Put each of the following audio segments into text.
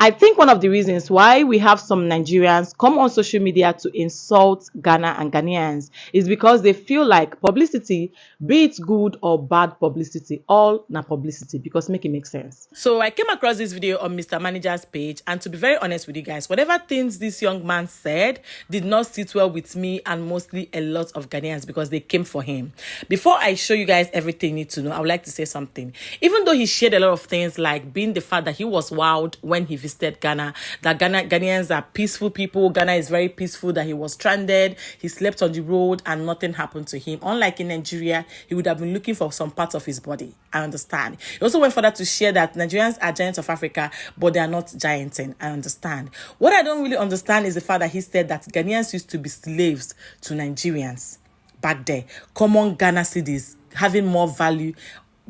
I think one of the reasons why we have some Nigerians come on social media to insult Ghana and Ghanaians is because they feel like publicity, be it good or bad publicity, all na publicity, because make it make sense. So I came across this video on Mr. Manager's page, and to be very honest with you guys, whatever things this young man said did not sit well with me and mostly a lot of Ghanaians because they came for him. Before I show you guys everything you need to know, I would like to say something. Even though he shared a lot of things, like being the fact that he was wowed when he visited Ghana, that Ghanaians are peaceful people, Ghana is very peaceful, that he was stranded, he slept on the road and nothing happened to him. Unlike in Nigeria, he would have been looking for some parts of his body. I understand. He also went further to share that Nigerians are giants of Africa, but they are not gianting. I understand. What I don't really understand is the fact that he said that Ghanaians used to be slaves to Nigerians back there. Common Ghana cedis having more value,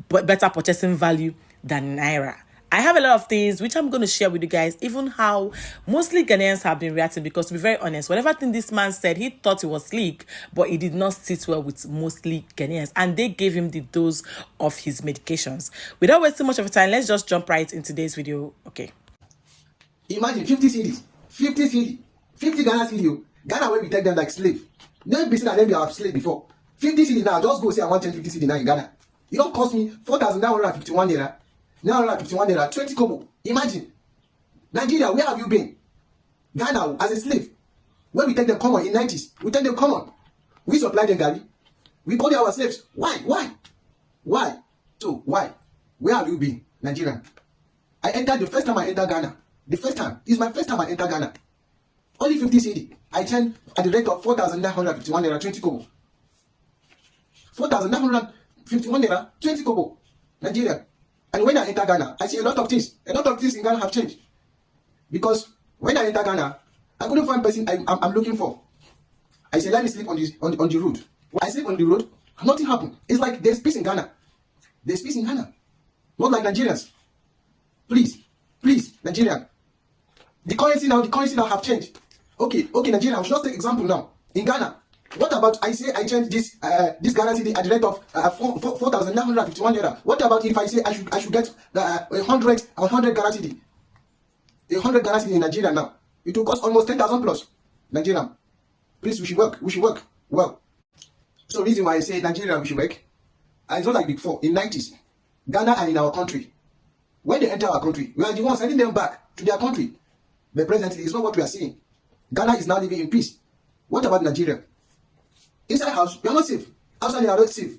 but better purchasing value than Naira. I have a lot of things which I'm going to share with you guys, even how mostly Ghanaians have been reacting, because to be very honest, whatever thing this man said, he thought it was sleek, but it did not sit well with mostly Ghanaians, and they gave him the dose of his medications. Without wasting much of time, let's just jump right in today's video. Okay. Imagine 50 cities, 50 cities, 50 Ghana cities. Ghana where we take them like slave. Never be seen that they have slave before. 50 cities now, just go say I want 10 50 cities now in Ghana. It don't cost me 4,951 naira. 951 naira, 20 kobo. Imagine. Nigeria, where have you been? Ghana, as a slave. When we take them common in 90s, we take them common. We supply them Gary. We call them our slaves. Why? Why? So, why? Where have you been? Nigeria. I entered the first time I entered Ghana. The first time. It's my first time I entered Ghana. Only 50 cedi. I turned at the rate of 4,951 naira, 20 kobo. 4,951 naira, 20 kobo. Nigeria. And when I enter Ghana, I see a lot of things. A lot of things in Ghana have changed. Because when I enter Ghana, I couldn't find person I'm looking for. I said, let me sleep on the road. When I sleep on the road, nothing happened. It's like there's peace in Ghana. There's peace in Ghana. Not like Nigerians. Please, Nigeria. The currency now have changed. Okay, Nigeria, I should just take example now. In Ghana, what about I say I change this Ghana city at the rate of 4,951 naira? What about if I say I should get 100 Ghana city? 100 Ghana city in Nigeria now. It will cost almost 10,000 plus. Nigeria, please, we should work. Well, so reason why I say Nigeria we should work. It's not like before in 90s. Ghana are in our country. When they enter our country, we are the ones sending them back to their country. But presently, it's not what we are seeing. Ghana is now living in peace. What about Nigeria? Inside house, we are not safe. Outside, they are not safe.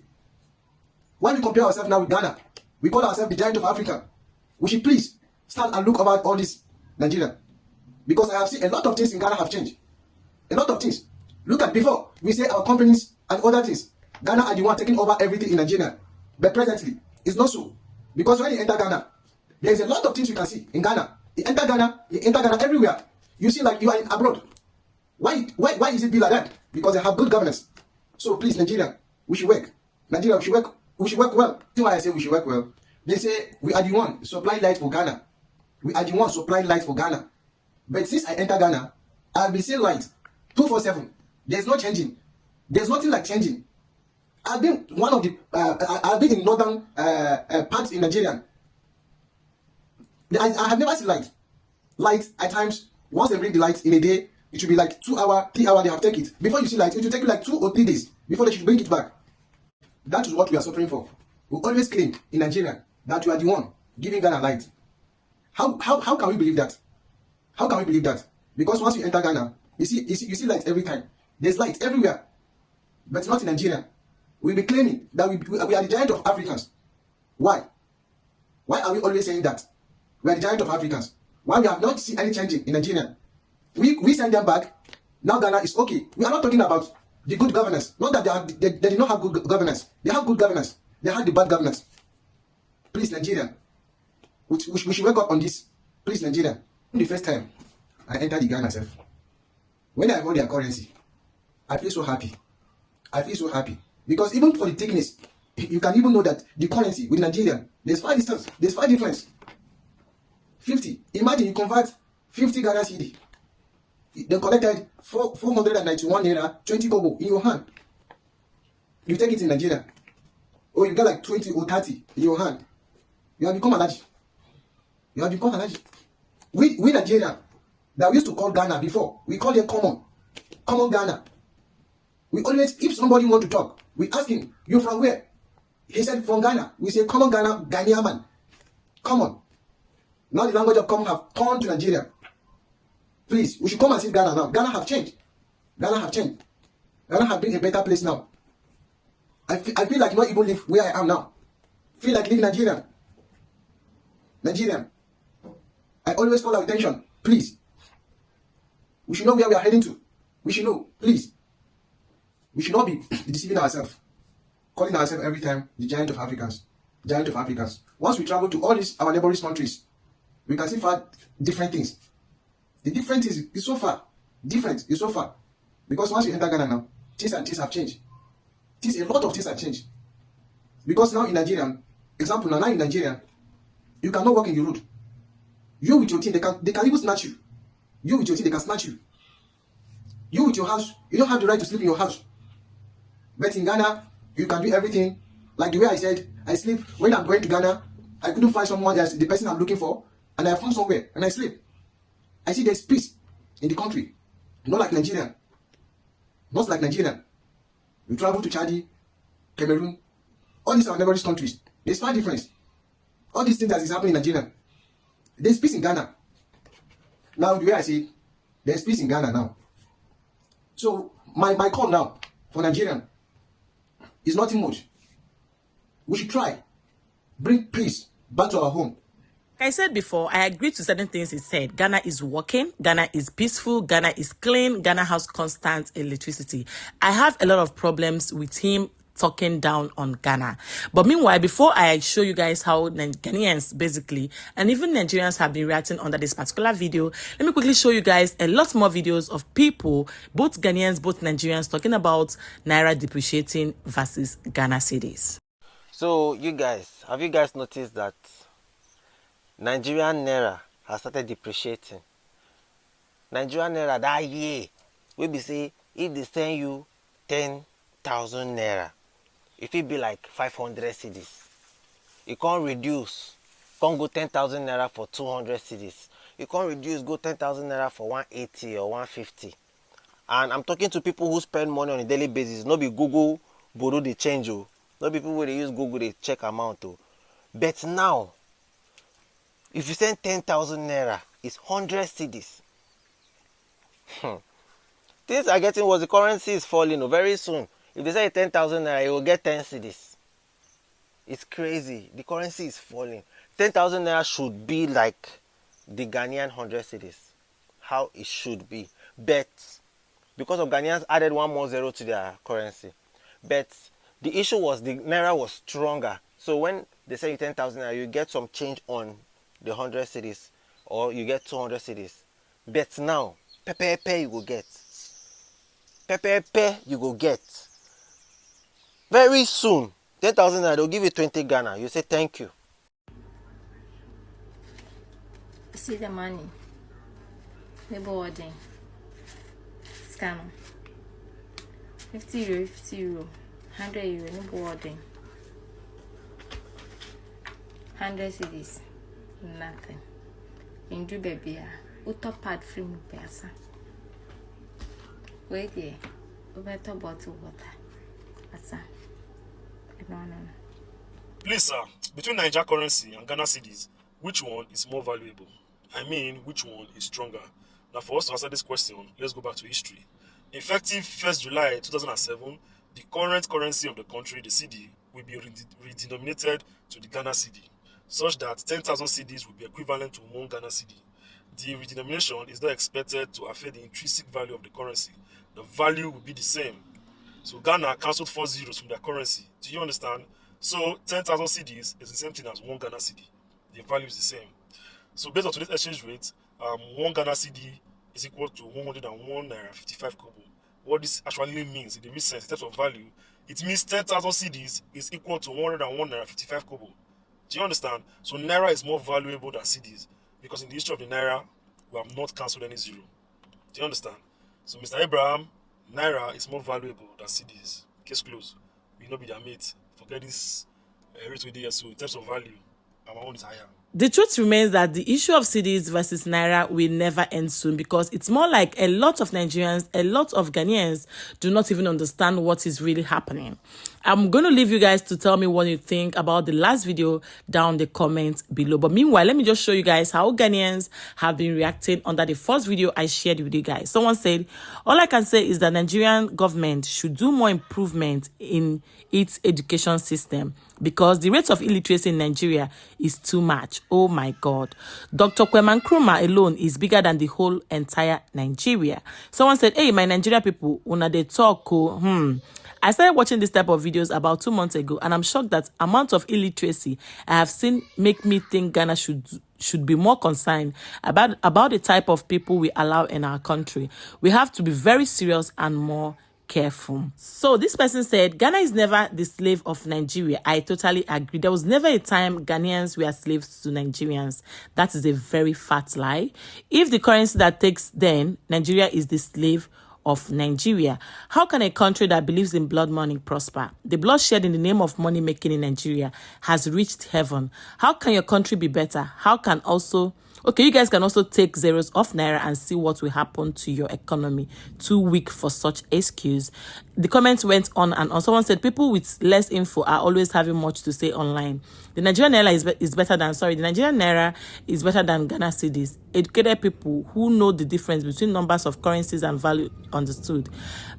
When we compare ourselves now with Ghana, we call ourselves the giant of Africa. We should please stand and look about all this Nigeria. Because I have seen a lot of things in Ghana have changed. A lot of things. Look at before, we say our companies and other things. Ghana are the one taking over everything in Nigeria. But presently, it's not so. Because when you enter Ghana, there is a lot of things you can see in Ghana. You enter Ghana everywhere. You see like you are in abroad. Why is it be like that? Because they have good governance. So please, Nigeria, we should work. Nigeria, we should work well. See why I say we should work well? They say we are the one supply light for Ghana. We are the one supply light for Ghana. But since I enter Ghana, I've been seeing light 247. There's no changing. There's nothing like changing. I've been I've been in northern parts in Nigeria. I have never seen light. Light at times, once they bring the light in a day, it should be like 2 hours, 3 hours they have taken it. Before you see light, it will take you like 2 or 3 days before they should bring it back. That is what we are suffering for. We always claim in Nigeria that we are the one giving Ghana light. How can we believe that? How can we believe that? Because once you enter Ghana, you see light every time. There's light everywhere. But not in Nigeria. We'll be claiming that we are the giant of Africans. Why? Why are we always saying that? We are the giant of Africans. Why we have not seen any changing in Nigeria? We send them back. Now Ghana is okay. We are not talking about the good governance. Not that they did not have good governance. They have good governance. They had the bad governance. Please, Nigeria. We should wake up on this. Please, Nigeria. The first time I entered the Ghana self, when I hold their currency, I feel so happy. Because even for the thickness, you can even know that the currency with Nigeria, there's far distance, there's far difference. 50. Imagine you convert 50 Ghana cedi. They collected 491 naira, 20 kobo in your hand. You take it in Nigeria. Or you get like 20 or 30 in your hand. You have become allergic. We Nigerian that we used to call Ghana before, we call it common Ghana. We always, if somebody want to talk, we ask him, you from where? He said from Ghana. We say common Ghana, Ghanaian man. Common. Now the language of common have turned to Nigeria. Please, we should come and see Ghana now. Ghana have changed. Ghana have changed. Ghana have been a better place now. I feel like not even live where I am now. Feel like live Nigerian. Nigerian. I always call our attention. Please. We should know where we are heading to. We should know. Please. We should not be deceiving ourselves. Calling ourselves every time the giant of Africans. Giant of Africans. Once we travel to all these our neighboring countries, we can see far different things. The difference is so far. Different is so far. Because once you enter Ghana now, things have changed. A lot of things have changed. Because now in Nigeria, example now in Nigeria, you cannot walk in the road. You with your team, they can even snatch you. You with your team, they can snatch you. You with your house, you don't have the right to sleep in your house. But in Ghana, you can do everything. Like the way I said, I sleep when I'm going to Ghana. I couldn't find someone that's the person I'm looking for, and I found somewhere and I sleep. I see there's peace in the country. Not like Nigeria. Not like Nigeria. You travel to Chad, Cameroon, all these are neighboring countries. There's far difference. All these things that is happening in Nigeria. There's peace in Ghana. Now the way I say, there's peace in Ghana now. So my call now for Nigerian is nothing much. We should try bring peace back to our home. Like I said before, I agree to certain things he said. Ghana is working, Ghana is peaceful, Ghana is clean, Ghana has constant electricity. I have a lot of problems with him talking down on Ghana. But meanwhile, before I show you guys how Ghanaians basically, and even Nigerians have been reacting under this particular video, let me quickly show you guys a lot more videos of people, both Ghanaians, both Nigerians, talking about Naira depreciating versus Ghana cedis. So you guys, have you guys noticed that Nigerian Naira has started depreciating? Nigerian Naira that year, we be say, if they send you 10,000 Naira, if it be like 500 cedis, you can't reduce, can't go 10,000 Naira for 200 cedis. You can't reduce, go 10,000 Naira for 180 or 150. And I'm talking to people who spend money on a daily basis. Not be Google borrow the change. Not be people who they use Google they check amount. But now, if you send 10,000 Naira, it's 100 cedis. Things are getting worse. The currency is falling very soon. If they say 10,000 Naira, you will get 10 cedis. It's crazy. The currency is falling. 10,000 Naira should be like the Ghanaian 100 cedis. How it should be. But because of Ghanaians added one more zero to their currency. But the issue was the Naira was stronger. So when they say 10,000 Naira, you get some change on the 100 cedis, or you get 200 cedis. But now, pepe you go get. Pepe you go get. Very soon, 10,000 Naira, they'll give you 20 Ghana. You say thank you. See the money. The boarding. Scanner. 50 euro, 50 euro. 100 euro, no boarding. 100 cedis. Nothing. In do baby, top pad free me person. Wait there. Better bottle water. Asa. No. Please, sir, between Niger currency and Ghana cedis, which one is more valuable? I mean, which one is stronger? Now, for us to answer this question, let's go back to history. Effective 1st July 2007, the current currency of the country, the cedi, will be redenominated to the Ghana cedi, such that 10,000 cedis will be equivalent to 1 Ghana cedi. The redenomination is not expected to affect the intrinsic value of the currency. The value will be the same. So Ghana cancelled 4 zeros from their currency. Do you understand? So 10,000 cedis is the same thing as 1 Ghana cedi. The value is the same. So based on today's exchange rate, 1 Ghana cedi is equal to 101 naira 55 kobo. What this actually means in the real sense, in terms of value, it means 10,000 cedis is equal to 101 naira 55 kobo. Do you understand? So naira is more valuable than cedis, because in the history of the naira, we have not cancelled any zero. Do you understand? So Mr. Abraham, naira is more valuable than cedis. Case closed. We will not be their mate. Forget this rate we did here. So in terms of value, our own is higher. the truth remains that the issue of cedis versus naira will never end soon, because it's more like a lot of Nigerians, a lot of Ghanaians do not even understand what is really happening. I'm going to leave you guys to tell me what you think about the last video down the comments below. But meanwhile, let me just show you guys how Ghanaians have been reacting under the first video I shared with you guys. Someone said, all I can say is that Nigerian government should do more improvement in its education system, because the rate of illiteracy in Nigeria is too much. Oh my God. Dr. Kweman Nkrumah alone is bigger than the whole entire Nigeria. Someone said, hey, my Nigeria people, when they talk, I started watching this type of videos about 2 months ago, and I'm shocked that amount of illiteracy I have seen make me think Ghana should be more concerned about the type of people we allow in our country. We have to be very serious and more careful. So this person said, Ghana is never the slave of Nigeria. I totally agree. There was never a time Ghanaians were slaves to Nigerians. That is a very fat lie. If the currency that takes, then Nigeria is the slave of Nigeria. How can a country that believes in blood money prosper? The bloodshed in the name of money making in Nigeria has reached heaven. How can your country be better? How can also... Okay, you guys can also take zeros off naira and see what will happen to your economy. Too weak for such excuse. The comments went on and on. Someone said, people with less info are always having much to say online. The Nigerian naira is better than, the Nigerian naira is better than Ghana cedis. Educated people who know the difference between numbers of currencies and value understood.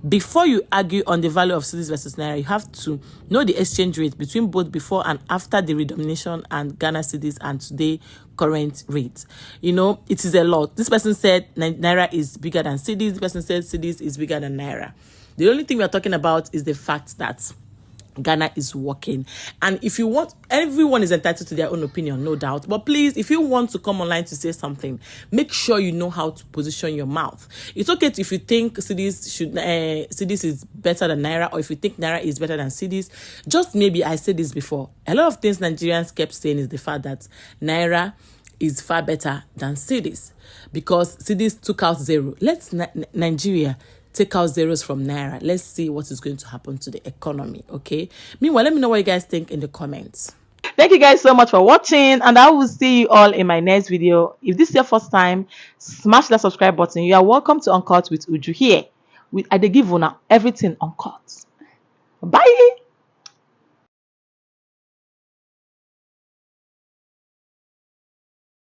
Before you argue on the value of cedis versus naira, you have to know the exchange rate between both before and after the redenomination and Ghana cedis and today current rate. You know, it is a lot. This person said naira is bigger than cedis. This person said cedis is bigger than naira. The only thing we are talking about is the fact that Ghana is working. And if you want, everyone is entitled to their own opinion, no doubt. But please, if you want to come online to say something, make sure you know how to position your mouth. It's okay if you think cedis is better than naira, or if you think naira is better than cedis. Just maybe, I said this before, a lot of things Nigerians kept saying is the fact that naira is far better than cedis, because cedis took out zero. Let's Nigeria take out zeros from naira. Let's see what is going to happen to the economy. Okay, meanwhile, let me know what you guys think in the comments. Thank you guys so much for watching, and I will see you all in my next video. If this is your first time, smash that subscribe button. You are welcome to Uncut with Uju here. I dey give una everything uncut. Bye.